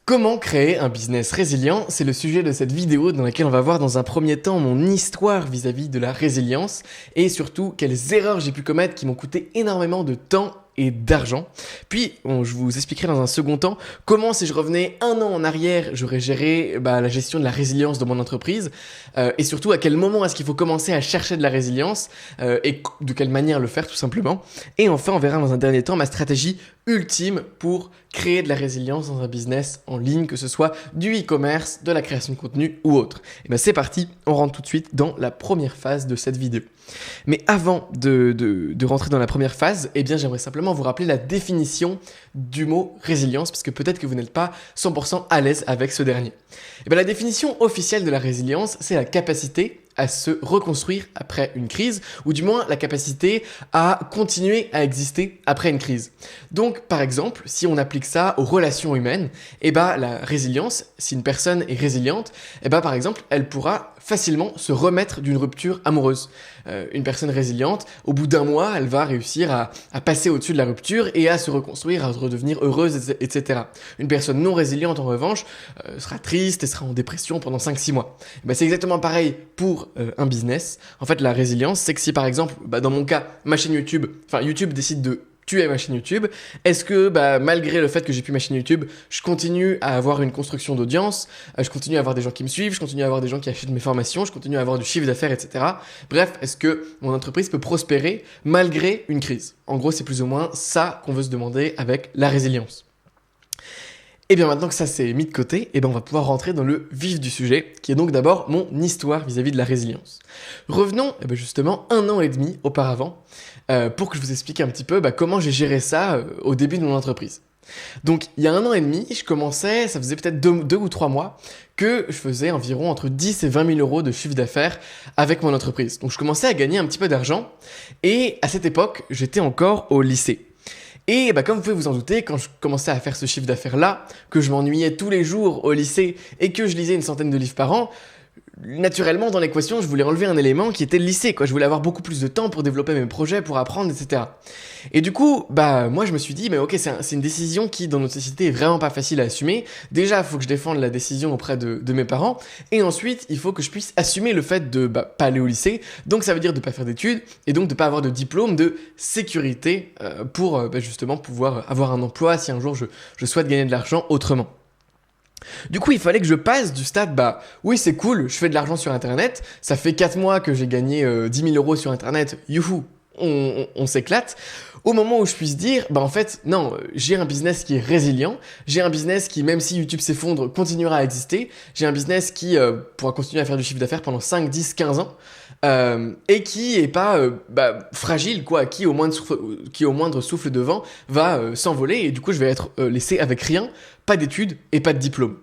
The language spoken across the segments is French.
Comment créer un business résilient? C'est le sujet de cette vidéo dans laquelle on va voir dans un premier temps mon histoire vis-à-vis de la résilience et surtout quelles erreurs j'ai pu commettre qui m'ont coûté énormément de temps et d'argent. Puis, je vous expliquerai dans un second temps comment, si je revenais un an en arrière, j'aurais géré la gestion de la résilience de mon entreprise et surtout à quel moment est-ce qu'il faut commencer à chercher de la résilience et de quelle manière le faire tout simplement. Et enfin, on verra dans un dernier temps ma stratégie ultime pour créer de la résilience dans un business en ligne, que ce soit du e-commerce, de la création de contenu ou autre. Et bien c'est parti, on rentre tout de suite dans la première phase de cette vidéo. Mais avant de rentrer dans la première phase, eh bien j'aimerais simplement vous rappeler la définition du mot résilience, parce que peut-être que vous n'êtes pas 100% à l'aise avec ce dernier. Et bien la définition officielle de la résilience, c'est la capacité à se reconstruire après une crise, ou du moins la capacité à continuer à exister après une crise. Donc par exemple, si on applique ça aux relations humaines, la résilience, si une personne est résiliente, par exemple, elle pourra facilement se remettre d'une rupture amoureuse. Une personne résiliente, au bout d'un mois, elle va réussir à passer au-dessus de la rupture et à se reconstruire, à redevenir heureuse, etc. Une personne non résiliente, en revanche, sera triste et sera en dépression pendant 5-6 mois. C'est exactement pareil pour un business. En fait, la résilience, c'est que si par exemple, dans mon cas, YouTube décide de tuer ma chaîne YouTube, est-ce que malgré le fait que j'ai plus ma chaîne YouTube, je continue à avoir une construction d'audience, je continue à avoir des gens qui me suivent, je continue à avoir des gens qui achètent mes formations, je continue à avoir du chiffre d'affaires, etc. Bref, est-ce que mon entreprise peut prospérer malgré une crise? En gros, c'est plus ou moins ça qu'on veut se demander avec la résilience. Et bien maintenant que ça c'est mis de côté, on va pouvoir rentrer dans le vif du sujet, qui est donc d'abord mon histoire vis-à-vis de la résilience. Revenons justement 1 an et demi auparavant, pour que je vous explique un petit peu comment j'ai géré ça au début de mon entreprise. Donc il y a 1 an et demi, ça faisait peut-être 2 ou 3 mois, que je faisais environ entre 10 et 20 000 euros de chiffre d'affaires avec mon entreprise. Donc je commençais à gagner un petit peu d'argent, et à cette époque, j'étais encore au lycée. Et comme vous pouvez vous en douter, quand je commençais à faire ce chiffre d'affaires-là, que je m'ennuyais tous les jours au lycée et que je lisais une centaine de livres par an, naturellement dans l'équation, je voulais enlever un élément qui était le lycée, quoi. Je voulais avoir beaucoup plus de temps pour développer mes projets, pour apprendre, etc. Et du coup, moi je me suis dit, ok, c'est une décision qui dans notre société est vraiment pas facile à assumer. Déjà, il faut que je défende la décision auprès de mes parents, et ensuite, il faut que je puisse assumer le fait de pas aller au lycée. Donc ça veut dire de pas faire d'études, et donc de pas avoir de diplôme de sécurité pour justement pouvoir avoir un emploi si un jour je souhaite gagner de l'argent autrement. Du coup, il fallait que je passe du stade, oui, c'est cool, je fais de l'argent sur Internet, ça fait 4 mois que j'ai gagné 10 000 euros sur Internet, youhou, on s'éclate, au moment où je puisse dire, en fait, non, j'ai un business qui est résilient, j'ai un business qui, même si YouTube s'effondre, continuera à exister, j'ai un business qui pourra continuer à faire du chiffre d'affaires pendant 5, 10, 15 ans, et qui est pas fragile, quoi, qui au moindre souffle de vent va s'envoler, et du coup je vais être laissé avec rien, pas d'études et pas de diplôme.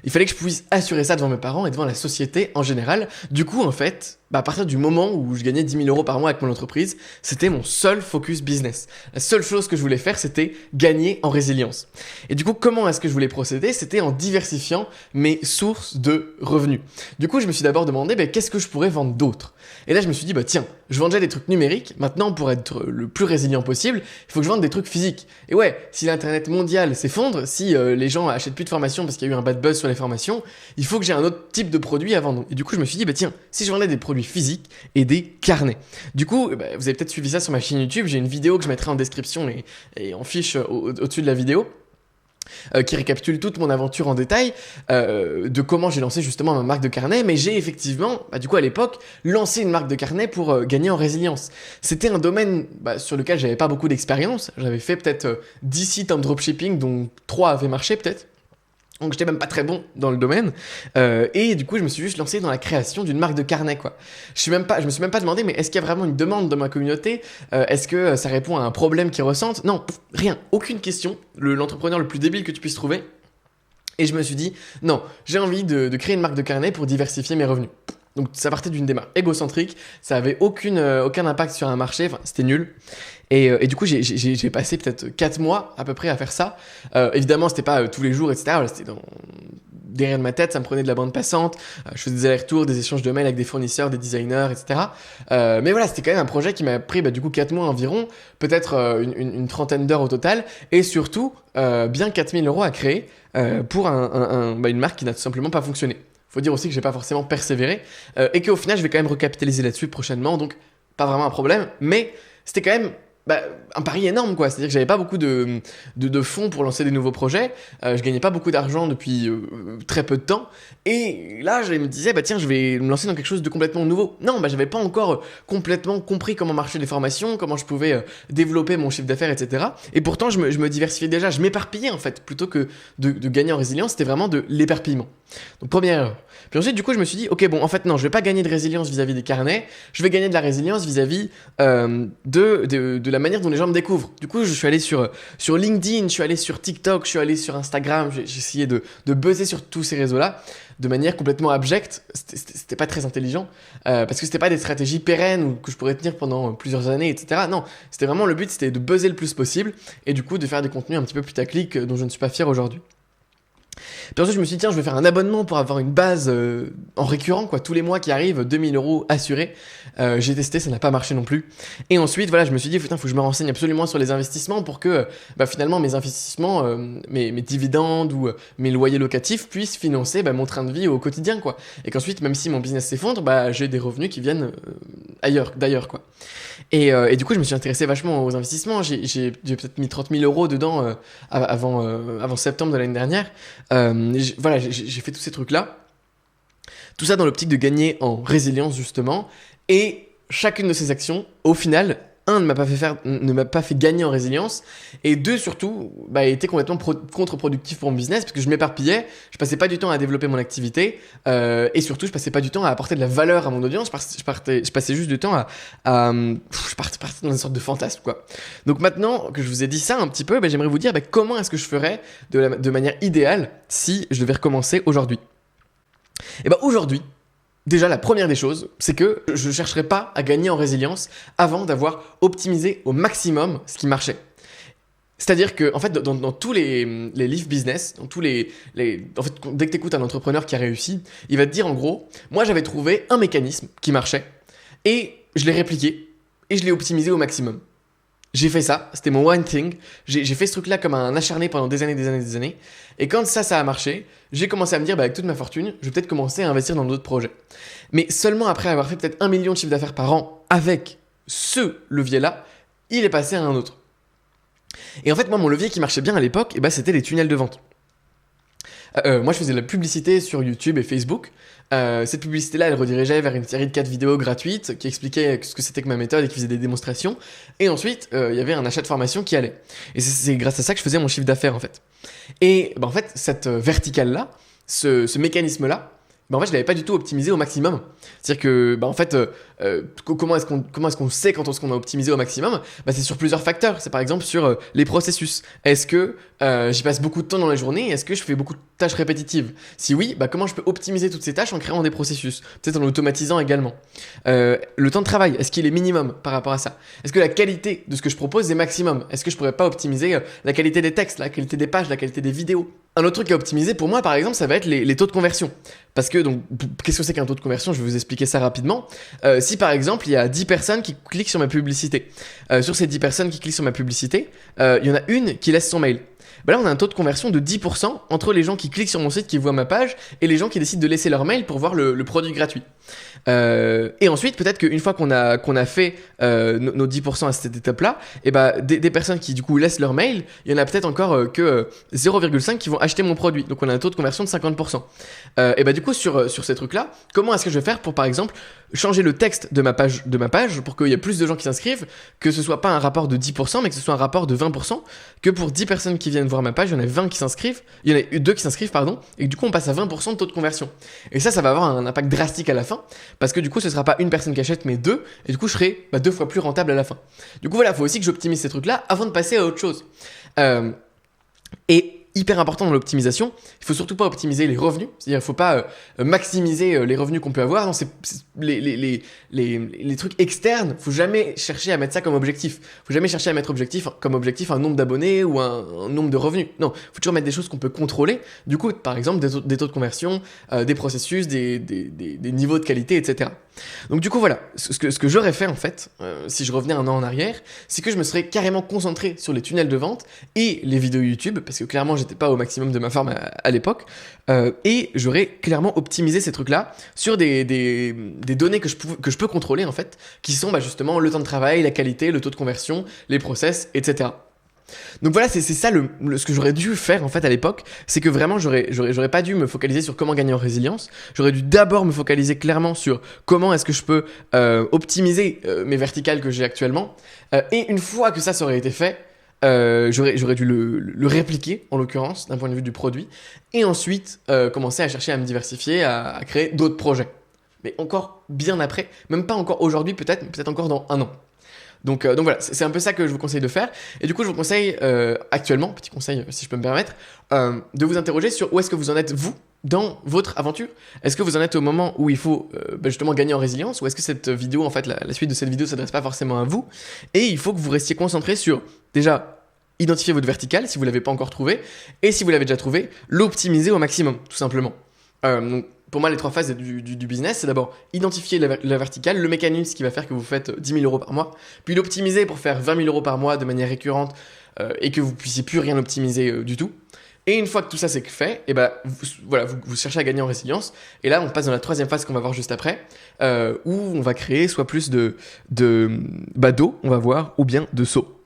Il fallait que je puisse assurer ça devant mes parents et devant la société en général. Du coup, en fait, à partir du moment où je gagnais 10 000 euros par mois avec mon entreprise, c'était mon seul focus business. La seule chose que je voulais faire, c'était gagner en résilience. Et du coup, comment est-ce que je voulais procéder? C'était en diversifiant mes sources de revenus. Du coup, je me suis d'abord demandé, qu'est-ce que je pourrais vendre d'autre? Et là, je me suis dit, tiens, je vends déjà des trucs numériques. Maintenant, pour être le plus résilient possible, il faut que je vende des trucs physiques. Et ouais, si l'internet mondial s'effondre, si les gens achètent plus de formations parce qu'il y a eu un bad buzz sur les formations, il faut que j'ai un autre type de produit à vendre. Et du coup, je me suis dit, tiens, si je vendais des produits physiques et des carnets. Du coup, vous avez peut-être suivi ça sur ma chaîne YouTube, j'ai une vidéo que je mettrai en description et en fiche au-dessus de la vidéo. Qui récapitule toute mon aventure en détail de comment j'ai lancé justement ma marque de carnet, mais j'ai effectivement, du coup à l'époque, lancé une marque de carnet pour gagner en résilience. C'était un domaine sur lequel j'avais pas beaucoup d'expérience, j'avais fait peut-être 10 sites en dropshipping, dont 3 avaient marché peut-être. Donc j'étais même pas très bon dans le domaine et du coup je me suis juste lancé dans la création d'une marque de carnet, quoi. Je me suis même pas demandé, mais est-ce qu'il y a vraiment une demande de ma communauté? Est-ce que ça répond à un problème qu'ils ressentent? Non, rien, aucune question. L'entrepreneur le plus débile que tu puisses trouver. Et je me suis dit, non, j'ai envie de créer une marque de carnet pour diversifier mes revenus. Donc ça partait d'une démarche égocentrique, ça avait aucun impact sur un marché, c'était nul. Et du coup, j'ai passé peut-être 4 mois à peu près à faire ça. Évidemment, c'était pas tous les jours, etc. C'était derrière de ma tête, ça me prenait de la bande passante, je faisais des allers-retours, des échanges de mails avec des fournisseurs, des designers, etc. Mais voilà, c'était quand même un projet qui m'a pris du coup 4 mois environ, peut-être une trentaine d'heures au total, et surtout bien 4000 € à créer pour une marque qui n'a tout simplement pas fonctionné. Faut dire aussi que j'ai pas forcément persévéré et qu'au final, je vais quand même recapitaliser là-dessus prochainement, donc pas vraiment un problème, mais c'était quand même un pari énorme, quoi. C'est-à-dire que j'avais pas beaucoup de fonds pour lancer des nouveaux projets, je gagnais pas beaucoup d'argent depuis très peu de temps, et là je me disais tiens, je vais me lancer dans quelque chose de complètement nouveau. Non, j'avais pas encore complètement compris comment marchaient les formations, comment je pouvais développer mon chiffre d'affaires, etc. Et pourtant je me diversifiais déjà, je m'éparpillais en fait, plutôt que de gagner en résilience, c'était vraiment de l'éparpillement. Donc première erreur. Puis ensuite du coup je me suis dit ok, bon, en fait non, je vais pas gagner de résilience vis-à-vis des carnets, je vais gagner de la résilience vis-à-vis de la manière dont les gens me découvrent. Du coup, je suis allé sur LinkedIn, je suis allé sur TikTok, je suis allé sur Instagram, j'ai essayé de buzzer sur tous ces réseaux-là de manière complètement abjecte. C'était pas très intelligent parce que c'était pas des stratégies pérennes ou que je pourrais tenir pendant plusieurs années, etc. Non, c'était vraiment le but, c'était de buzzer le plus possible et du coup de faire des contenus un petit peu putaclic dont je ne suis pas fier aujourd'hui. Puis ensuite, je me suis dit, tiens, je vais faire un abonnement pour avoir une base en récurrent, quoi, tous les mois qui arrivent, 2000 € assurés. J'ai testé, ça n'a pas marché non plus. Et ensuite, voilà, je me suis dit, putain, faut que je me renseigne absolument sur les investissements pour que finalement mes investissements, mes dividendes ou mes loyers locatifs puissent financer mon train de vie au quotidien, quoi. Et qu'ensuite, même si mon business s'effondre, j'ai des revenus qui viennent d'ailleurs, quoi. Et du coup, je me suis intéressé vachement aux investissements. J'ai peut-être mis 30 000 € dedans avant septembre de l'année dernière. J'ai fait tous ces trucs-là. Tout ça dans l'optique de gagner en résilience, justement. Et chacune de ces actions, au final, ne m'a pas fait gagner en résilience. Et deux, surtout, était complètement contre-productif pour mon business parce que je m'éparpillais. Je passais pas du temps à développer mon activité. Et surtout, je passais pas du temps à apporter de la valeur à mon audience. Je passais juste du temps je partais dans une sorte de fantasme, quoi. Donc maintenant que je vous ai dit ça un petit peu, j'aimerais vous dire comment est-ce que je ferais de manière idéale si je devais recommencer aujourd'hui. Et aujourd'hui, déjà, la première des choses, c'est que je ne chercherai pas à gagner en résilience avant d'avoir optimisé au maximum ce qui marchait. C'est-à-dire que, en fait, dans tous les livres business, en fait, dès que tu écoutes un entrepreneur qui a réussi, il va te dire en gros, moi j'avais trouvé un mécanisme qui marchait et je l'ai répliqué et je l'ai optimisé au maximum. J'ai fait ça, c'était mon one thing. J'ai fait ce truc-là comme un acharné pendant des années. Et quand ça a marché, j'ai commencé à me dire, avec toute ma fortune, je vais peut-être commencer à investir dans d'autres projets. Mais seulement après avoir fait peut-être 1 million de chiffre d'affaires par an avec ce levier-là, il est passé à un autre. Et en fait, moi, mon levier qui marchait bien à l'époque, c'était les tunnels de vente. Moi, je faisais de la publicité sur YouTube et Facebook. Cette publicité-là, elle redirigeait vers une série de 4 vidéos gratuites qui expliquaient ce que c'était que ma méthode et qui faisait des démonstrations. Et ensuite, il y avait un achat de formation qui allait. Et c'est grâce à ça que je faisais mon chiffre d'affaires, en fait. Et en fait, cette verticale-là, ce mécanisme-là, je l'avais pas du tout optimisé au maximum. C'est-à-dire que, comment est-ce qu'on sait quand on a optimisé au maximum ? C'est sur plusieurs facteurs. C'est par exemple sur les processus. Est-ce que j'y passe beaucoup de temps dans la journée ? Est-ce que je fais beaucoup de tâches répétitives ? Si oui, comment je peux optimiser toutes ces tâches en créant des processus ? Peut-être en automatisant également. Le temps de travail, est-ce qu'il est minimum par rapport à ça ? Est-ce que la qualité de ce que je propose est maximum ? Est-ce que je pourrais pas optimiser la qualité des textes, la qualité des pages, la qualité des vidéos ? Un autre truc à optimiser pour moi, par exemple, ça va être les taux de conversion. Parce que, donc, qu'est-ce que c'est qu'un taux de conversion ? Je vais vous expliquer ça rapidement. Si par exemple, il y a 10 personnes qui cliquent sur ma publicité, sur ces 10 personnes qui cliquent sur ma publicité, il y en a une qui laisse son mail. Là, on a un taux de conversion de 10% entre les gens qui cliquent sur mon site, qui voient ma page, et les gens qui décident de laisser leur mail pour voir le produit gratuit. Et ensuite, peut-être qu'une fois qu'on a fait nos 10% à cette étape-là, des personnes qui du coup laissent leur mail, il y en a peut-être encore que 0,5 qui vont acheter mon produit. Donc on a un taux de conversion de 50%. Du coup, sur ces trucs-là, comment est-ce que je vais faire pour, par exemple, changer le texte de ma page pour qu'il y ait plus de gens qui s'inscrivent, que ce soit pas un rapport de 10%, mais que ce soit un rapport de 20%, que pour 10 personnes qui viennent voir ma page, il y en a 20 qui s'inscrivent, il y en a 2 qui s'inscrivent, et que du coup on passe à 20% de taux de conversion. Et ça va avoir un impact drastique à la fin, parce que du coup ce sera pas une personne qui achète, mais 2, et du coup je serai 2 fois plus rentable à la fin. Du coup voilà, il faut aussi que j'optimise ces trucs-là avant de passer à autre chose. Et hyper important dans l'optimisation. Il faut surtout pas optimiser les revenus, c'est-à-dire il faut pas maximiser les revenus qu'on peut avoir. Non, c'est les trucs externes. Faut jamais chercher à mettre ça comme objectif. Faut jamais chercher à mettre comme objectif un nombre d'abonnés ou un nombre de revenus. Non, faut toujours mettre des choses qu'on peut contrôler. Du coup, par exemple, des taux de conversion, des processus, des niveaux de qualité, etc. Donc du coup voilà, ce que j'aurais fait en fait, si je revenais un an en arrière, c'est que je me serais carrément concentré sur les tunnels de vente et les vidéos YouTube, parce que clairement j'étais pas au maximum de ma forme à l'époque, et j'aurais clairement optimisé ces trucs-là sur des données que je peux contrôler en fait, qui sont justement le temps de travail, la qualité, le taux de conversion, les process, etc. Donc voilà, c'est ça ce que j'aurais dû faire en fait à l'époque, c'est que vraiment j'aurais pas dû me focaliser sur comment gagner en résilience, j'aurais dû d'abord me focaliser clairement sur comment est-ce que je peux optimiser mes verticales que j'ai actuellement, et une fois que ça aurait été fait, j'aurais dû le répliquer en l'occurrence d'un point de vue du produit, et ensuite commencer à chercher à me diversifier, à créer d'autres projets. Mais encore bien après, même pas encore aujourd'hui peut-être, mais peut-être encore dans un an. Donc voilà, c'est un peu ça que je vous conseille de faire. Et du coup, je vous conseille actuellement, petit conseil si je peux me permettre, de vous interroger sur où est-ce que vous en êtes, vous, dans votre aventure. Est-ce que vous en êtes au moment où il faut justement gagner en résilience, ou est-ce que cette vidéo, en fait, la suite de cette vidéo ne s'adresse pas forcément à vous, et il faut que vous restiez concentré sur, déjà, identifier votre verticale si vous ne l'avez pas encore trouvé, et si vous l'avez déjà trouvé, l'optimiser au maximum, tout simplement. Donc, pour moi, les 3 phases du business, c'est d'abord identifier la verticale, le mécanisme qui va faire que vous faites 10 000 euros par mois, puis l'optimiser pour faire 20 000 euros par mois de manière récurrente et que vous puissiez plus rien optimiser du tout. Et une fois que tout ça c'est fait, et vous cherchez à gagner en résilience. Et là, on passe dans la 3e phase qu'on va voir juste après, où on va créer soit plus d'eau, on va voir, ou bien de sauts.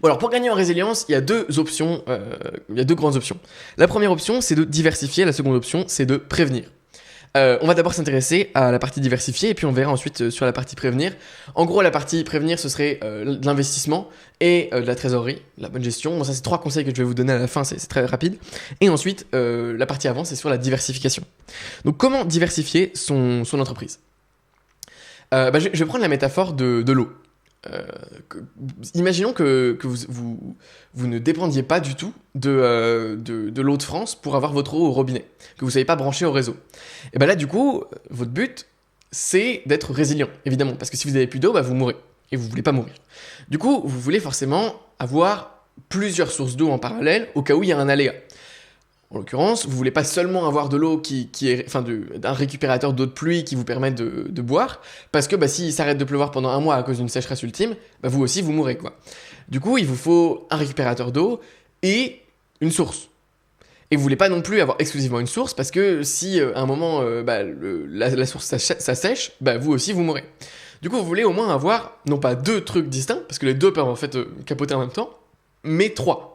Bon alors pour gagner en résilience, il y a 2 options, il y a 2 grandes options. La première option, c'est de diversifier, la seconde option, c'est de prévenir. On va d'abord s'intéresser à la partie diversifier et puis on verra ensuite sur la partie prévenir. En gros, la partie prévenir, ce serait de l'investissement et de la trésorerie, la bonne gestion. Bon, ça, c'est 3 conseils que je vais vous donner à la fin, c'est très rapide. Et ensuite, la partie avant, c'est sur la diversification. Donc comment diversifier son entreprise ? Je vais prendre la métaphore de l'eau. Imaginons que vous ne dépendiez pas du tout de l'eau de France pour avoir votre eau au robinet, que vous ne savez pas brancher au réseau. Et bien là, du coup, votre but, c'est d'être résilient, évidemment, parce que si vous n'avez plus d'eau, vous mourrez, et vous ne voulez pas mourir. Du coup, vous voulez forcément avoir plusieurs sources d'eau en parallèle, au cas où il y a un aléa. En l'occurrence, vous voulez pas seulement avoir de l'eau d'un récupérateur d'eau de pluie qui vous permet de boire, parce que s'il s'arrête de pleuvoir pendant un mois à cause d'une sécheresse ultime, vous aussi vous mourrez quoi. Du coup, il vous faut un récupérateur d'eau et une source. Et vous voulez pas non plus avoir exclusivement une source, parce que si à un moment la source ça sèche, vous aussi vous mourrez. Du coup, vous voulez au moins avoir non pas 2 trucs distincts, parce que les 2 peuvent en fait capoter en même temps, mais 3.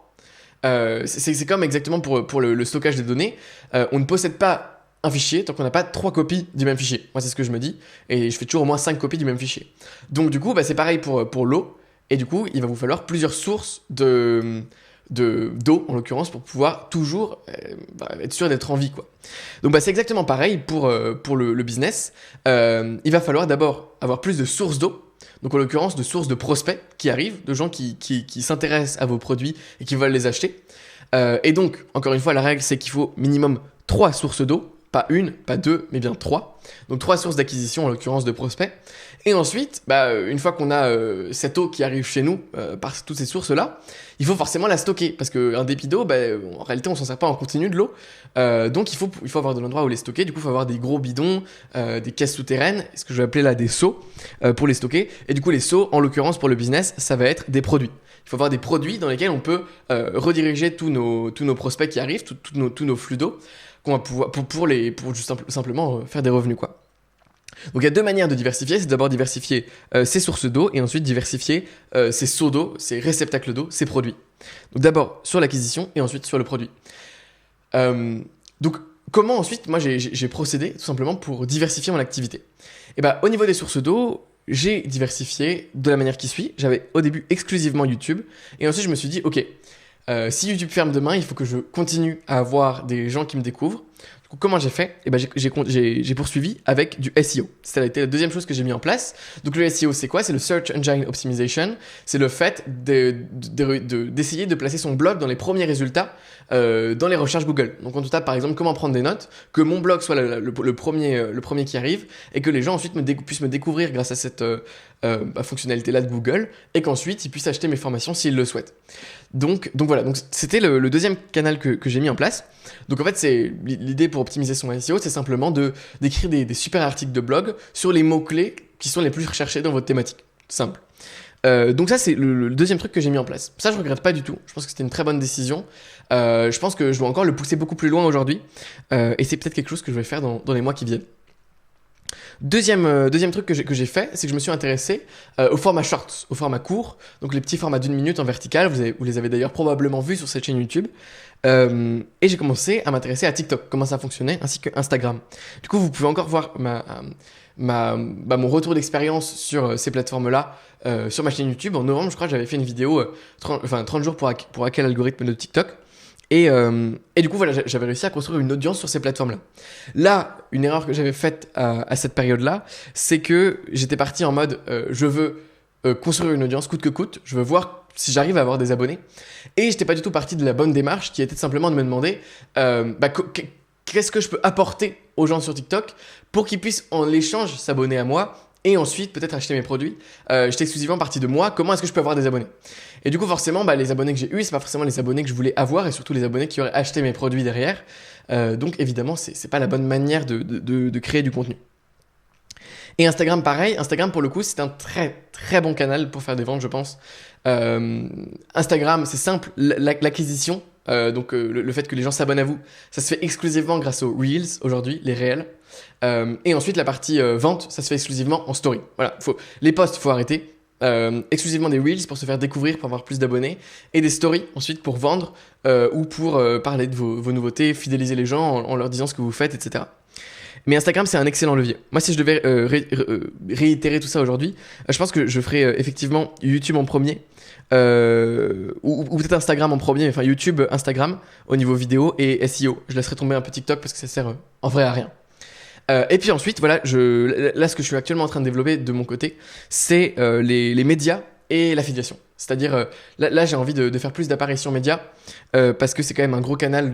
C'est comme exactement pour le stockage des données. On ne possède pas un fichier tant qu'on n'a pas 3 copies du même fichier. Moi, c'est ce que je me dis. Et je fais toujours au moins 5 copies du même fichier. Donc, du coup, c'est pareil pour l'eau. Et du coup, il va vous falloir plusieurs sources d'eau, en l'occurrence, pour pouvoir toujours être sûr d'être en vie, quoi. Donc, c'est exactement pareil pour le business. Il va falloir d'abord avoir plus de sources d'eau. Donc en l'occurrence de sources de prospects qui arrivent, de gens qui s'intéressent à vos produits et qui veulent les acheter. Et donc, encore une fois, la règle c'est qu'il faut minimum 3 sources d'eau, pas 1, pas 2, mais bien 3. Donc 3 sources d'acquisition en l'occurrence de prospects. Et ensuite, une fois qu'on a cette eau qui arrive chez nous par toutes ces sources-là, il faut forcément la stocker parce qu'un débit d'eau, en réalité on s'en sert pas en continu de l'eau. Donc il faut avoir de l'endroit où les stocker. Du coup, il faut avoir des gros bidons, des caisses souterraines, ce que je vais appeler là des seaux pour les stocker. Et du coup, les seaux, en l'occurrence pour le business, ça va être des produits. Il faut avoir des produits dans lesquels on peut rediriger tous nos prospects qui arrivent, tous nos flux d'eau, qu'on va pouvoir pour juste simplement faire des revenus quoi. Donc il y a 2 manières de diversifier, c'est d'abord diversifier ses sources d'eau et ensuite diversifier ses seaux d'eau, ses réceptacles d'eau, ses produits. Donc d'abord sur l'acquisition et ensuite sur le produit. Donc comment ensuite moi j'ai procédé tout simplement pour diversifier mon activité. Et au niveau des sources d'eau, j'ai diversifié de la manière qui suit. J'avais au début exclusivement YouTube et ensuite je me suis dit ok, si YouTube ferme demain, il faut que je continue à avoir des gens qui me découvrent. Du Du coup, comment j'ai fait? Eh ben, j'ai poursuivi avec du SEO. Ça a été la deuxième chose que j'ai mis en place. Donc le SEO, c'est quoi? C'est le Search Engine Optimization. C'est le fait d'essayer de placer son blog dans les premiers résultats dans les recherches Google. Donc on tape par exemple comment prendre des notes, que mon blog soit le premier qui arrive et que les gens ensuite puissent me découvrir grâce à cette fonctionnalité-là de Google et qu'ensuite ils puissent acheter mes formations s'ils le souhaitent. Donc voilà, donc c'était le deuxième canal que j'ai mis en place. Donc en fait, c'est l'idée pour optimiser son SEO, c'est simplement d'écrire des super articles de blog sur les mots-clés qui sont les plus recherchés dans votre thématique. Simple. Donc ça, c'est le deuxième truc que j'ai mis en place. Ça, je regrette pas du tout. Je pense que c'était une très bonne décision. Je pense que je dois encore le pousser beaucoup plus loin aujourd'hui. Et c'est peut-être quelque chose que je vais faire dans les mois qui viennent. Deuxième truc que j'ai fait, c'est que je me suis intéressé au format shorts, au format court, donc les petits formats d'1 minute en vertical, vous les avez d'ailleurs probablement vus sur cette chaîne YouTube. Et j'ai commencé à m'intéresser à TikTok, comment ça fonctionnait, ainsi que Instagram. Du coup, vous pouvez encore voir mon retour d'expérience sur ces plateformes-là sur ma chaîne YouTube. En novembre, je crois que j'avais fait une vidéo 30 jours pour hacker l'algorithme de TikTok. Et du coup, voilà, j'avais réussi à construire une audience sur ces plateformes-là. Là, une erreur que j'avais faite à cette période-là, c'est que j'étais parti en mode je veux construire une audience coûte que coûte, je veux voir si j'arrive à avoir des abonnés. Et j'étais pas du tout parti de la bonne démarche qui était simplement de me demander qu'est-ce que je peux apporter aux gens sur TikTok pour qu'ils puissent en l'échange s'abonner à moi et ensuite peut-être acheter mes produits. J'étais exclusivement parti de moi, comment est-ce que je peux avoir des abonnés? Et du coup, forcément, les abonnés que j'ai eus, c'est pas forcément les abonnés que je voulais avoir et surtout les abonnés qui auraient acheté mes produits derrière. Donc évidemment, c'est pas la bonne manière de créer du contenu. Et Instagram, pareil. Instagram, pour le coup, c'est un très très bon canal pour faire des ventes, je pense. Instagram, c'est simple, l'acquisition, le fait que les gens s'abonnent à vous, ça se fait exclusivement grâce aux Reels aujourd'hui, les réels. Et ensuite, la partie vente, ça se fait exclusivement en story. Voilà, les posts, faut arrêter. Exclusivement des Reels pour se faire découvrir, pour avoir plus d'abonnés, et des stories ensuite pour vendre ou pour parler de vos nouveautés, fidéliser les gens en leur disant ce que vous faites, etc. Mais Instagram, c'est un excellent levier. Moi, si je devais réitérer tout ça aujourd'hui, je pense que je ferais effectivement YouTube en premier, ou peut-être Instagram en premier, enfin YouTube, Instagram au niveau vidéo et SEO. Je laisserai tomber un peu TikTok parce que ça sert en vrai à rien. Et puis ensuite, voilà, là, ce que je suis actuellement en train de développer de mon côté, c'est les médias et l'affiliation. C'est-à-dire, là j'ai envie de faire plus d'apparitions médias parce que c'est quand même un gros canal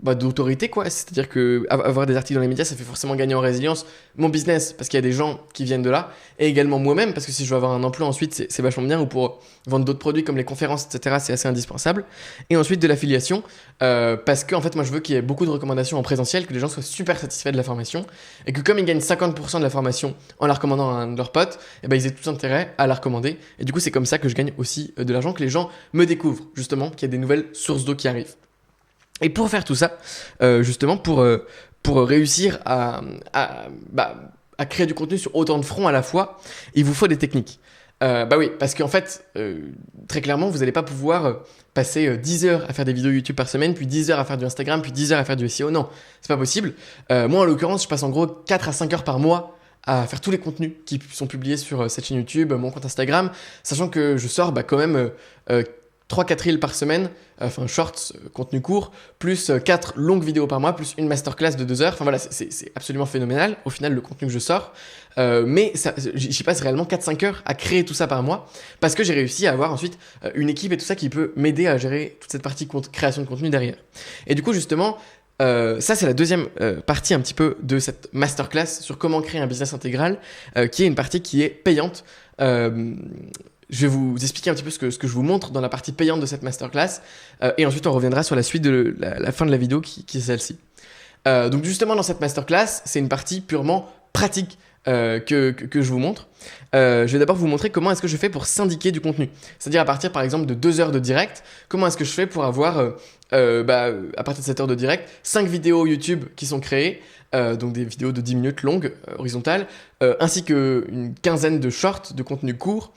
d'autorité, quoi. C'est-à-dire que avoir des articles dans les médias, ça fait forcément gagner en résilience mon business parce qu'il y a des gens qui viennent de là et également moi-même parce que si je veux avoir un emploi ensuite, c'est vachement bien, ou pour vendre d'autres produits comme les conférences, etc., c'est assez indispensable. Et ensuite de l'affiliation parce que en fait moi je veux qu'il y ait beaucoup de recommandations en présentiel, que les gens soient super satisfaits de la formation et que comme ils gagnent 50% de la formation en la recommandant à un de leurs potes, et ils aient tout intérêt à la recommander. Et du coup c'est comme ça que je gagne aussi de l'argent, que les gens me découvrent justement, qu'il y a des nouvelles sources d'eau qui arrivent. Et pour faire tout ça, justement, pour réussir à créer du contenu sur autant de fronts à la fois, il vous faut des techniques. Oui, parce qu'en fait, très clairement, vous n'allez pas pouvoir passer 10 heures à faire des vidéos YouTube par semaine, puis 10 heures à faire du Instagram, puis 10 heures à faire du SEO. Non, c'est pas possible. Moi, en l'occurrence, je passe en gros 4 à 5 heures par mois à faire tous les contenus qui sont publiés sur cette chaîne YouTube, mon compte Instagram, sachant que je sors quand même 3-4 reels par semaine, enfin shorts, contenu court, plus 4 longues vidéos par mois, plus une masterclass de 2 heures. Enfin voilà, c'est absolument phénoménal, au final, le contenu que je sors. Mais j'y passe réellement 4-5 heures à créer tout ça par mois, parce que j'ai réussi à avoir ensuite une équipe et tout ça qui peut m'aider à gérer toute cette partie création de contenu derrière. Et du coup, justement, ça c'est la deuxième partie un petit peu de cette masterclass sur comment créer un business intégral, qui est une partie qui est payante. Je vais vous expliquer un petit peu ce que je vous montre dans la partie payante de cette masterclass et ensuite on reviendra sur la suite de la fin de la vidéo qui est celle-ci. Donc justement dans cette masterclass, c'est une partie purement pratique que je vous montre. Je vais d'abord vous montrer comment est-ce que je fais pour syndiquer du contenu. C'est-à-dire à partir par exemple de 2 heures de direct, comment est-ce que je fais pour avoir à partir de cette heure de direct 5 vidéos YouTube qui sont créées, donc des vidéos de 10 minutes longues, horizontales, ainsi qu'une quinzaine de shorts de contenu court,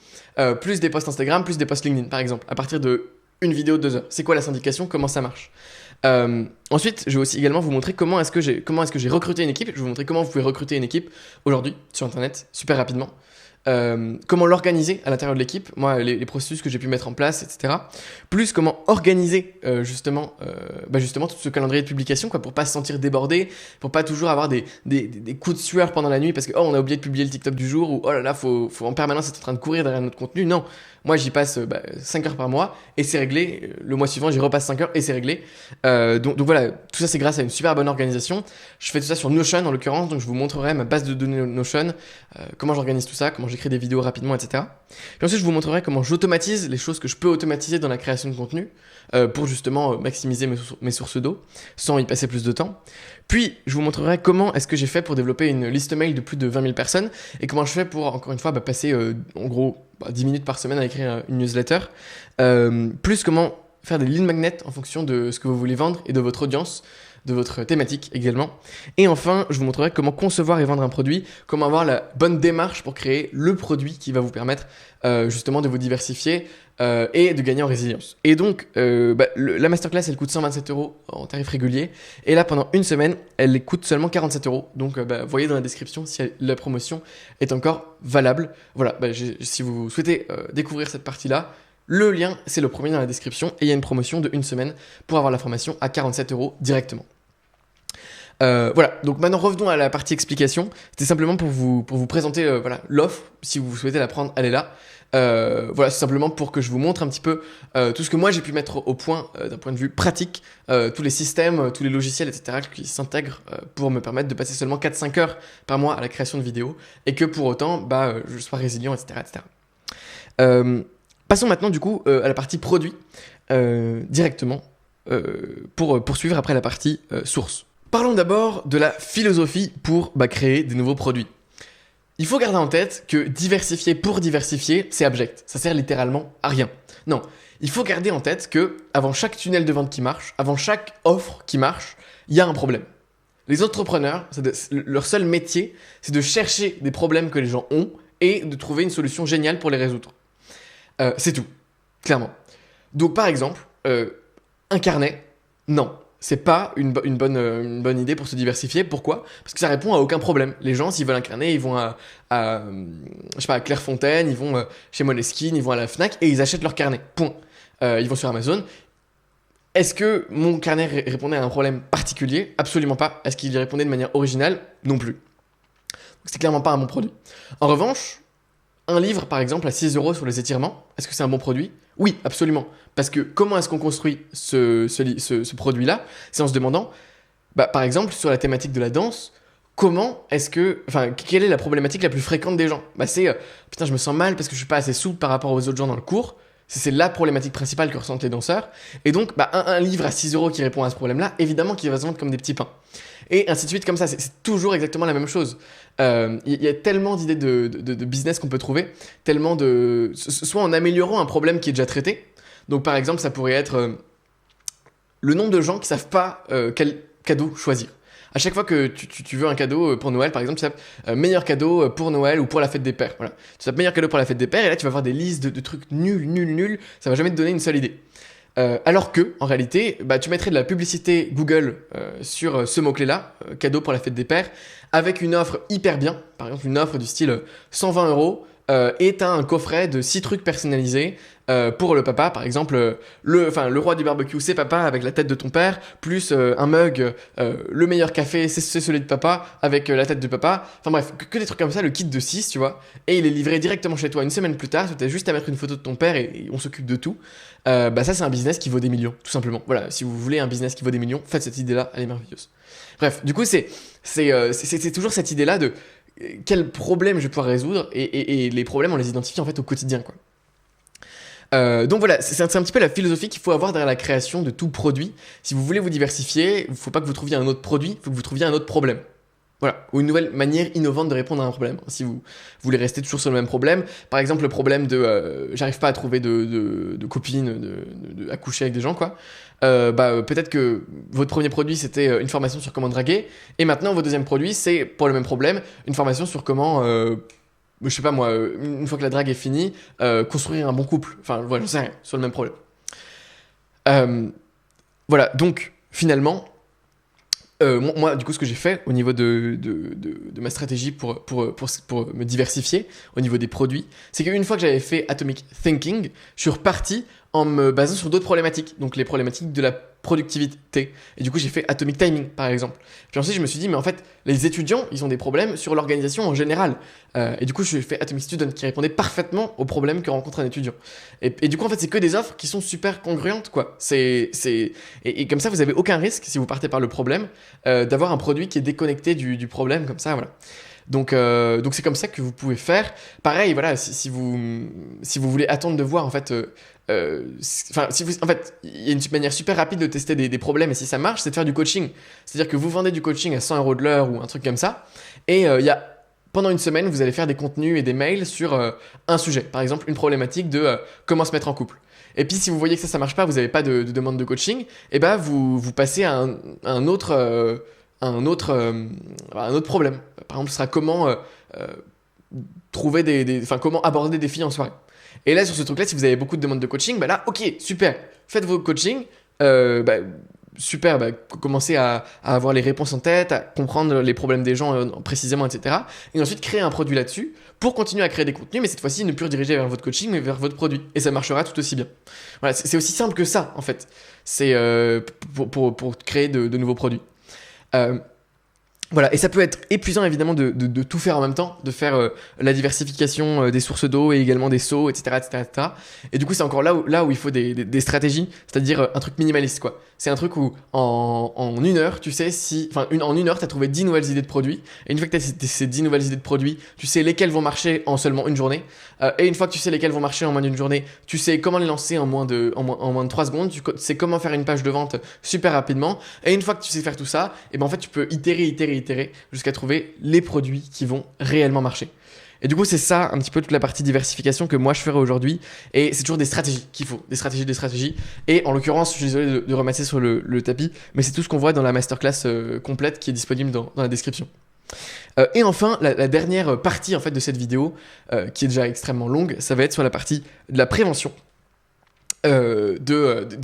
plus des posts Instagram, plus des posts LinkedIn par exemple, à partir de une vidéo de 2 heures. C'est quoi la syndication? Comment ça marche? Ensuite, je vais aussi également vous montrer comment est-ce que j'ai recruté une équipe. Je vais vous montrer comment vous pouvez recruter une équipe aujourd'hui sur Internet, super rapidement. comment l'organiser à l'intérieur de l'équipe, moi les processus que j'ai pu mettre en place, etc. Plus comment organiser justement tout ce calendrier de publication, quoi, pour pas se sentir débordé, pour pas toujours avoir des coups de sueur pendant la nuit parce que on a oublié de publier le TikTok du jour, ou oh là là, faut en permanence être en train de courir derrière notre contenu. Non, moi j'y passe 5 heures par mois et c'est réglé. Le mois suivant j'y repasse 5 heures et c'est réglé. Donc voilà, tout ça c'est grâce à une super bonne organisation. Je fais tout ça sur Notion en l'occurrence, donc je vous montrerai ma base de données Notion, comment j'organise tout ça, comment j'écris des vidéos rapidement, etc. Puis ensuite je vous montrerai comment j'automatise les choses que je peux automatiser dans la création de contenu pour justement maximiser mes sources d'eau sans y passer plus de temps. Puis je vous montrerai comment est-ce que j'ai fait pour développer une liste mail de plus de 20 000 personnes et comment je fais pour, encore une fois, passer en gros 10 minutes par semaine à écrire une newsletter. Plus comment faire des lead magnets en fonction de ce que vous voulez vendre et de votre audience, de votre thématique également. Et enfin, je vous montrerai comment concevoir et vendre un produit, comment avoir la bonne démarche pour créer le produit qui va vous permettre justement de vous diversifier et de gagner en résilience. Et donc, la masterclass, elle coûte 127 € en tarif régulier. Et là, pendant une semaine, elle coûte seulement 47 €. Donc, voyez dans la description si la promotion est encore valable. Voilà, si vous souhaitez découvrir cette partie-là, le lien, c'est le premier dans la description. Et il y a une promotion de une semaine pour avoir la formation à 47 € directement. Voilà, donc maintenant revenons à la partie explication. C'était simplement pour vous présenter l'offre. Si vous souhaitez la prendre, elle est là. Voilà, c'est simplement pour que je vous montre un petit peu tout ce que moi j'ai pu mettre au point d'un point de vue pratique, tous les systèmes, tous les logiciels, etc. qui s'intègrent pour me permettre de passer seulement 4-5 heures par mois à la création de vidéos et que pour autant, je sois résilient, etc. Passons maintenant du coup à la partie produit directement pour poursuivre après la partie source. Parlons d'abord de la philosophie pour créer des nouveaux produits. Il faut garder en tête que diversifier pour diversifier, c'est abject. Ça sert littéralement à rien. Non, il faut garder en tête que avant chaque tunnel de vente qui marche, avant chaque offre qui marche, il y a un problème. Les entrepreneurs, leur seul métier, c'est de chercher des problèmes que les gens ont et de trouver une solution géniale pour les résoudre. C'est tout, clairement. Donc par exemple, un carnet, non. C'est pas une bonne idée pour se diversifier. Pourquoi ? Parce que ça répond à aucun problème. Les gens, s'ils veulent un carnet, ils vont à Clairefontaine, ils vont chez Moleskine, ils vont à la Fnac et ils achètent leur carnet. Point. Ils vont sur Amazon. Est-ce que mon carnet répondait à un problème particulier ? Absolument pas. Est-ce qu'il y répondait de manière originale ? Non plus. Donc c'est clairement pas un bon produit. En revanche, un livre, par exemple, à 6 € sur les étirements, est-ce que c'est un bon produit ? Oui, absolument. Parce que comment est-ce qu'on construit ce produit-là ? C'est en se demandant, par exemple, sur la thématique de la danse, quelle est la problématique la plus fréquente des gens ? C'est putain, je me sens mal parce que je suis pas assez souple par rapport aux autres gens dans le cours. C'est la problématique principale que ressentent les danseurs. Et donc, un livre à 6 € qui répond à ce problème-là, évidemment qu'il va se vendre comme des petits pains. Et ainsi de suite, comme ça, c'est toujours exactement la même chose. Il y a tellement d'idées de business qu'on peut trouver, tellement soit en améliorant un problème qui est déjà traité. Donc par exemple, ça pourrait être le nombre de gens qui savent pas quel cadeau choisir. À chaque fois que tu veux un cadeau pour Noël, par exemple, tu tapes meilleur cadeau pour Noël ou pour la fête des pères. Voilà. Tu tapes meilleur cadeau pour la fête des pères et là tu vas avoir des listes de trucs nuls. Ça va jamais te donner une seule idée. Alors que, en réalité, tu mettrais de la publicité Google sur ce mot-clé-là, cadeau pour la fête des pères, avec une offre hyper bien, par exemple une offre du style 120 € et t'as un coffret de 6 trucs personnalisés pour le papa, par exemple le roi du barbecue c'est papa avec la tête de ton père, plus un mug, le meilleur café c'est celui de papa avec la tête de papa, enfin bref, que des trucs comme ça, le kit de 6 tu vois, et il est livré directement chez toi une semaine plus tard, tu as juste à mettre une photo de ton père et on s'occupe de tout. Ça c'est un business qui vaut des millions, tout simplement. Voilà, si vous voulez un business qui vaut des millions, faites cette idée-là, elle est merveilleuse. Bref, du coup c'est toujours cette idée-là de quel problème je vais pouvoir résoudre et les problèmes on les identifie en fait au quotidien quoi. Donc voilà, c'est un petit peu la philosophie qu'il faut avoir derrière la création de tout produit. Si vous voulez vous diversifier, il ne faut pas que vous trouviez un autre produit, il faut que vous trouviez un autre problème. Voilà, ou une nouvelle manière innovante de répondre à un problème. Si vous voulez rester toujours sur le même problème, par exemple le problème de j'arrive pas à trouver de copine, à coucher avec des gens quoi. Peut-être que votre premier produit c'était une formation sur comment draguer, et maintenant votre deuxième produit c'est pour le même problème une formation sur comment je sais pas moi, une fois que la drague est finie, construire un bon couple. Enfin voilà, j'en sais rien, sur le même problème. Voilà, donc finalement Moi, du coup, ce que j'ai fait au niveau de ma stratégie pour me diversifier au niveau des produits, c'est qu'une fois que j'avais fait Atomic Thinking, je suis reparti en me basant sur d'autres problématiques, donc les problématiques de la productivité. Et du coup, j'ai fait Atomic Timing, par exemple. Puis ensuite, je me suis dit, mais en fait, les étudiants, ils ont des problèmes sur l'organisation en général. Et du coup, j'ai fait Atomic Student, qui répondait parfaitement aux problèmes que rencontre un étudiant. Et du coup, en fait, c'est que des offres qui sont super congruentes, quoi. Et comme ça, vous avez aucun risque, si vous partez par le problème, d'avoir un produit qui est déconnecté du problème, comme ça, voilà. Donc c'est comme ça que vous pouvez faire. Pareil, voilà, si vous voulez attendre de voir, en fait, en fait, il y a une manière super rapide de tester des problèmes, et si ça marche, c'est de faire du coaching. C'est-à-dire que vous vendez du coaching à 100 € de l'heure ou un truc comme ça, et pendant une semaine, vous allez faire des contenus et des mails sur un sujet. Par exemple, une problématique de comment se mettre en couple. Et puis, si vous voyez que ça marche pas, vous n'avez pas de demande de coaching, et ben vous passez à un autre problème. Par exemple, ce sera comment comment aborder des filles en soirée. Et là, sur ce truc-là, si vous avez beaucoup de demandes de coaching, bah là, ok, super, faites vos coachings, super, commencez à avoir les réponses en tête, à comprendre les problèmes des gens précisément, etc. Et ensuite, créer un produit là-dessus pour continuer à créer des contenus, mais cette fois-ci, ne plus rediriger vers votre coaching, mais vers votre produit. Et ça marchera tout aussi bien. Voilà, c'est aussi simple que ça, en fait. C'est pour créer de nouveaux produits. Voilà, et ça peut être épuisant évidemment de tout faire en même temps, de faire la diversification des sources d'eau et également des seaux, etc., etc., etc. Et du coup, c'est encore là où il faut des stratégies, c'est-à-dire un truc minimaliste, quoi. C'est un truc où en une heure, tu sais en une heure, tu as trouvé 10 nouvelles idées de produits. Et une fois que tu as ces 10 nouvelles idées de produits, tu sais lesquelles vont marcher en seulement une journée. Et une fois que tu sais lesquelles vont marcher en moins d'une journée, tu sais comment les lancer en moins de 3 secondes. Tu sais comment faire une page de vente super rapidement. Et une fois que tu sais faire tout ça, et ben en fait, tu peux itérer jusqu'à trouver les produits qui vont réellement marcher. Et du coup, c'est ça un petit peu toute la partie diversification que moi je ferai aujourd'hui. Et c'est toujours des stratégies qu'il faut, des stratégies. Et en l'occurrence, je suis désolé de ramasser sur le tapis, mais c'est tout ce qu'on voit dans la masterclass complète qui est disponible dans la description. Et enfin, la dernière partie en fait de cette vidéo, qui est déjà extrêmement longue, ça va être sur la partie de la prévention des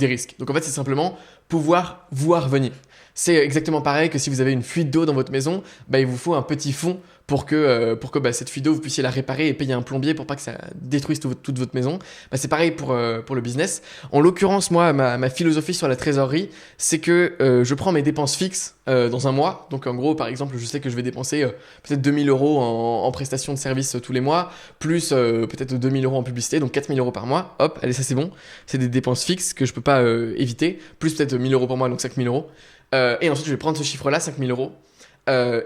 risques. Donc en fait, c'est simplement pouvoir voir venir. C'est exactement pareil que si vous avez une fuite d'eau dans votre maison, il vous faut un petit fond pour que cette fuite d'eau, vous puissiez la réparer et payer un plombier pour pas que ça détruise toute votre maison. C'est pareil pour le business. En l'occurrence, moi, ma philosophie sur la trésorerie, c'est que je prends mes dépenses fixes dans un mois. Donc en gros, par exemple, je sais que je vais dépenser peut-être 2 000 € en prestations de services tous les mois, plus peut-être 2 000 € en publicité, donc 4 000 € par mois. Hop, allez, ça c'est bon. C'est des dépenses fixes que je peux pas éviter, plus peut-être 1 000 € par mois, donc 5 000 €. Et ensuite, je vais prendre ce chiffre-là, 5 000 €.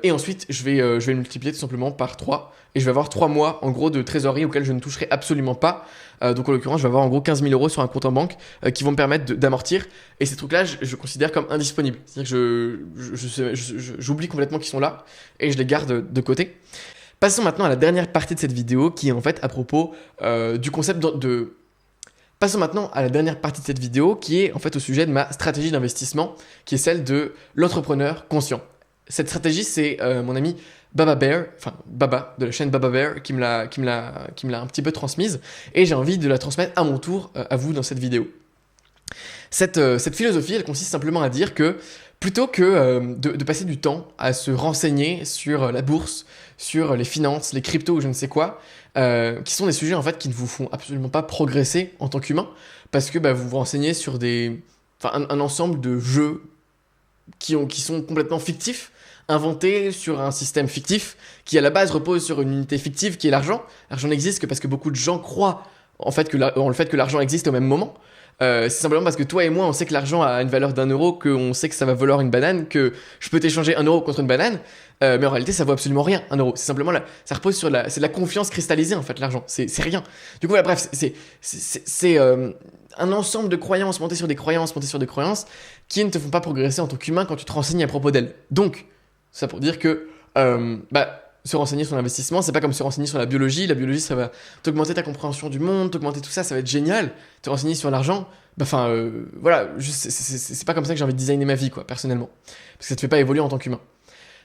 Et ensuite, je vais le multiplier tout simplement par 3. Et je vais avoir 3 mois, en gros, de trésorerie auxquels je ne toucherai absolument pas. Donc, en l'occurrence, je vais avoir en gros 15 000 € sur un compte en banque qui vont me permettre d'amortir. Et ces trucs-là, je considère comme indisponibles. C'est-à-dire que j'oublie complètement qu'ils sont là et je les garde de côté. Passons maintenant à la dernière partie de cette vidéo qui est en fait à propos du concept Passons maintenant à la dernière partie de cette vidéo qui est en fait au sujet de ma stratégie d'investissement qui est celle de l'entrepreneur conscient. Cette stratégie, c'est mon ami Baba Bear, Baba de la chaîne Baba Bear qui me l'a un petit peu transmise et j'ai envie de la transmettre à mon tour à vous dans cette vidéo. Cette philosophie, elle consiste simplement à dire que plutôt que de passer du temps à se renseigner sur la bourse, sur les finances, les cryptos ou je ne sais quoi, qui sont des sujets en fait qui ne vous font absolument pas progresser en tant qu'humain, parce que vous vous renseignez sur un ensemble de jeux qui sont complètement fictifs, inventés sur un système fictif, qui à la base repose sur une unité fictive qui est l'argent. L'argent n'existe que parce que beaucoup de gens croient en fait que l'argent existe au même moment. C'est simplement parce que toi et moi on sait que l'argent a une valeur d'1 €, qu'on sait que ça va valoir une banane, que je peux t'échanger 1 € contre une banane, mais en réalité ça vaut absolument rien 1 €. C'est simplement ça repose sur c'est de la confiance cristallisée en fait, l'argent, c'est rien. Du coup voilà, bref, c'est un ensemble de croyances montées sur des croyances qui ne te font pas progresser en tant qu'humain quand tu te renseignes à propos d'elles. Donc ça pour dire que se renseigner sur l'investissement, c'est pas comme se renseigner sur la biologie. La biologie, ça va t'augmenter ta compréhension du monde, t'augmenter tout ça, ça va être génial. Te renseigner sur l'argent, voilà, c'est pas comme ça que j'ai envie de designer ma vie, quoi, personnellement. Parce que ça te fait pas évoluer en tant qu'humain.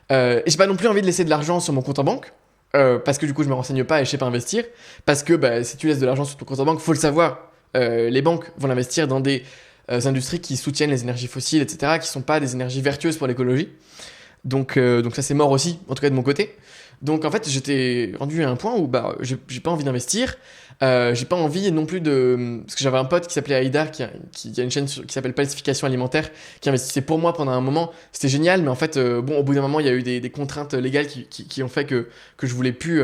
Et j'ai pas non plus envie de laisser de l'argent sur mon compte en banque, parce que du coup, je me renseigne pas et je sais pas investir. Parce que si tu laisses de l'argent sur ton compte en banque, faut le savoir, les banques vont l'investir dans des industries qui soutiennent les énergies fossiles, etc., qui sont pas des énergies vertueuses pour l'écologie. Donc ça c'est mort aussi, en tout cas de mon côté. Donc en fait j'étais rendu à un point où bah j'ai pas envie d'investir, j'ai pas envie non plus de... Parce que j'avais un pote qui s'appelait Haïdar, qui a une chaîne qui s'appelle Planification Alimentaire, qui investissait pour moi pendant un moment, c'était génial, mais en fait bon au bout d'un moment il y a eu des contraintes légales qui ont fait que je voulais plus...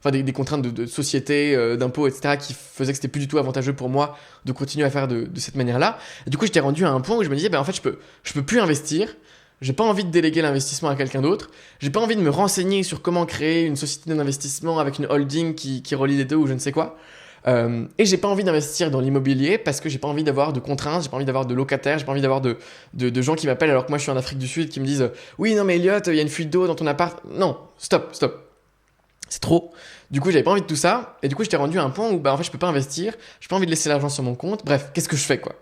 Enfin des contraintes de société, d'impôts, etc., qui faisaient que c'était plus du tout avantageux pour moi de continuer à faire de cette manière-là. Et du coup j'étais rendu à un point où je me disais bah en fait je peux plus investir. J'ai pas envie de déléguer l'investissement à quelqu'un d'autre. J'ai pas envie de me renseigner sur comment créer une société d'investissement avec une holding qui relie les deux ou je ne sais quoi. Et j'ai pas envie d'investir dans l'immobilier parce que j'ai pas envie d'avoir de contraintes, j'ai pas envie d'avoir de locataires, j'ai pas envie d'avoir de gens qui m'appellent alors que moi je suis en Afrique du Sud qui me disent oui non mais Elliot, il y a une fuite d'eau dans ton appart. Non, stop. C'est trop. Du coup, j'avais pas envie de tout ça. Et du coup, j'étais rendu à un point où bah en fait je peux pas investir, j'ai pas envie de laisser l'argent sur mon compte. Bref, qu'est-ce que je fais quoi?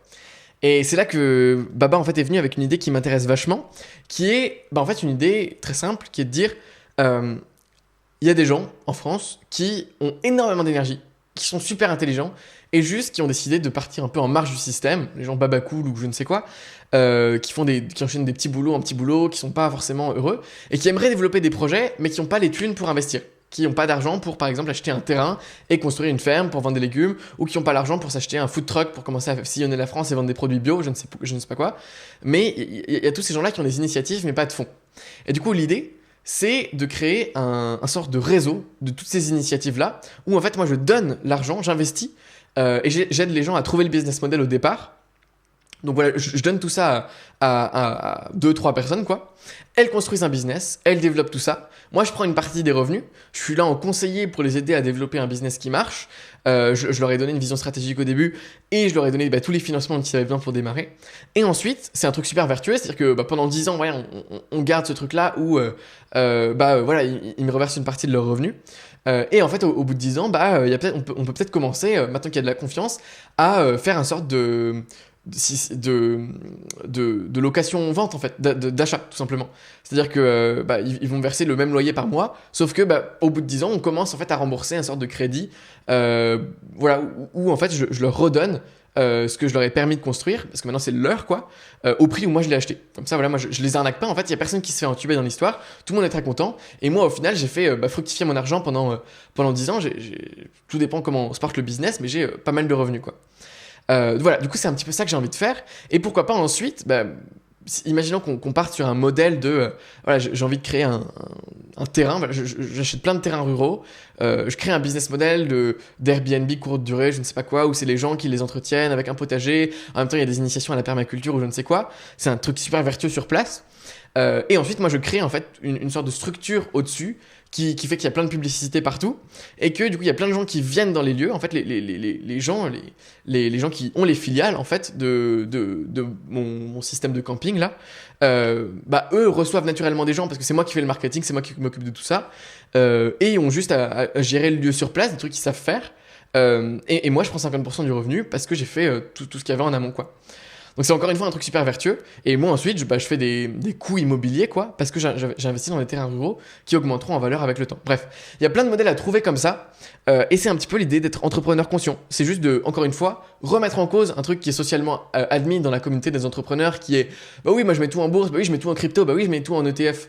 Et c'est là que Baba en fait est venu avec une idée qui m'intéresse vachement, qui est bah, en fait une idée très simple, qui est de dire il y a des gens en France qui ont énormément d'énergie, qui sont super intelligents et juste qui ont décidé de partir un peu en marge du système, les gens baba cool ou je ne sais quoi, qui enchaînent des petits boulots en petits boulots, qui sont pas forcément heureux et qui aimeraient développer des projets mais qui n'ont pas les thunes pour investir. Qui n'ont pas d'argent pour, par exemple, acheter un terrain et construire une ferme pour vendre des légumes, ou qui n'ont pas l'argent pour s'acheter un food truck pour commencer à sillonner la France et vendre des produits bio, je ne sais pas quoi. Mais il y a tous ces gens-là qui ont des initiatives, mais pas de fonds. Et du coup, l'idée, c'est de créer un sort de réseau de toutes ces initiatives-là, où en fait, moi, je donne l'argent, j'investis, et j'aide les gens à trouver le business model au départ. Donc voilà, je donne tout ça à 2-3 personnes, quoi. Elles construisent un business, elles développent tout ça. Moi, je prends une partie des revenus. Je suis là en conseiller pour les aider à développer un business qui marche. Je leur ai donné une vision stratégique au début et je leur ai donné tous les financements dont ils avaient besoin pour démarrer. Et ensuite, c'est un truc super vertueux, c'est-à-dire que pendant 10 ans, voilà, on garde ce truc-là où voilà, ils me reversent une partie de leurs revenus. Et en fait, au bout de 10 ans, on peut peut-être commencer, maintenant qu'il y a de la confiance, à faire un sorte de location-vente en fait, d'achat tout simplement. C'est-à-dire que ils vont verser le même loyer par mois, sauf que au bout de 10 ans, on commence en fait à rembourser un sorte de crédit, voilà, où en fait je leur redonne ce que je leur ai permis de construire, parce que maintenant c'est leur quoi, au prix où moi je l'ai acheté. Comme ça voilà, moi je les arnaque pas, en fait il y a personne qui se fait entuber dans l'histoire, tout le monde est très content, et moi au final j'ai fait fructifier mon argent pendant 10 ans, tout dépend comment se porte le business, mais j'ai pas mal de revenus quoi. Voilà, du coup c'est un petit peu ça que j'ai envie de faire. Et pourquoi pas ensuite, imaginons qu'on parte sur un modèle de... voilà, j'ai envie de créer un terrain, voilà, j'achète plein de terrains ruraux, je crée un business model d'Airbnb courte durée, je ne sais pas quoi, où c'est les gens qui les entretiennent avec un potager, en même temps il y a des initiations à la permaculture ou je ne sais quoi, c'est un truc super vertueux sur place. Et ensuite moi je crée en fait une sorte de structure au-dessus qui fait qu'il y a plein de publicité partout et que du coup il y a plein de gens qui viennent dans les lieux, en fait les gens qui ont les filiales en fait de mon système de camping là, eux reçoivent naturellement des gens parce que c'est moi qui fais le marketing, c'est moi qui m'occupe de tout ça, et ils ont juste à gérer le lieu sur place, des trucs qu'ils savent faire, et moi je prends 50% du revenu parce que j'ai fait tout ce qu'il y avait en amont quoi. Donc c'est encore une fois un truc super vertueux. Et moi ensuite, je fais des coûts immobiliers, quoi, parce que j'ai investi dans des terrains ruraux qui augmenteront en valeur avec le temps. Bref, il y a plein de modèles à trouver comme ça. Et c'est un petit peu l'idée d'être entrepreneur conscient. C'est juste de, encore une fois, remettre en cause un truc qui est socialement admis dans la communauté des entrepreneurs, qui est, bah oui, moi je mets tout en bourse, bah oui, je mets tout en crypto, bah oui, je mets tout en ETF.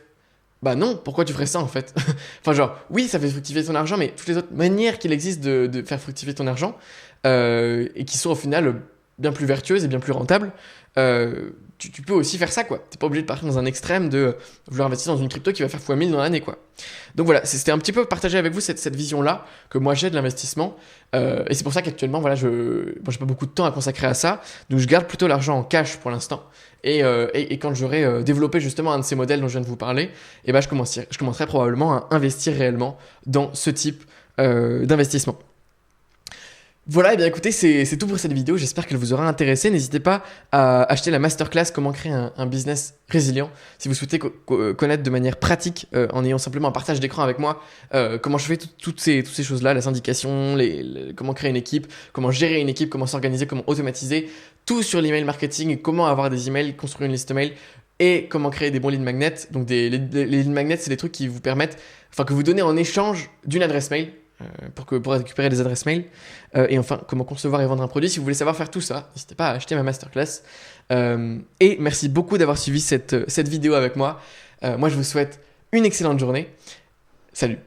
Bah non, pourquoi tu ferais ça en fait? Enfin genre, oui, ça fait fructifier ton argent, mais toutes les autres manières qu'il existe de faire fructifier ton argent, et qui sont au final bien plus vertueuse et bien plus rentable, tu peux aussi faire ça quoi. T'es pas obligé de partir dans un extrême de vouloir investir dans une crypto qui va faire x1000 dans l'année quoi. Donc voilà, c'était un petit peu partager avec vous cette vision là que moi j'ai de l'investissement, et c'est pour ça qu'actuellement voilà, j'ai pas beaucoup de temps à consacrer à ça, donc je garde plutôt l'argent en cash pour l'instant, et quand j'aurai développé justement un de ces modèles dont je viens de vous parler, et je commencerai probablement à investir réellement dans ce type d'investissement. Voilà, et bien écoutez, c'est tout pour cette vidéo, j'espère qu'elle vous aura intéressé. N'hésitez pas à acheter la masterclass comment créer un business résilient si vous souhaitez connaître de manière pratique, en ayant simplement un partage d'écran avec moi, comment je fais toutes ces choses-là, la syndication, comment créer une équipe, comment gérer une équipe, comment s'organiser, comment automatiser, tout sur l'email marketing, comment avoir des emails, construire une liste mail et comment créer des bons lead magnets. Donc les lead magnets, c'est des trucs qui vous permettent, enfin que vous donnez en échange d'une adresse mail. pour récupérer des adresses mail. Et enfin, comment concevoir et vendre un produit. Si vous voulez savoir faire tout ça, n'hésitez pas à acheter ma masterclass. Et merci beaucoup d'avoir suivi cette vidéo avec moi. Moi, je vous souhaite une excellente journée. Salut!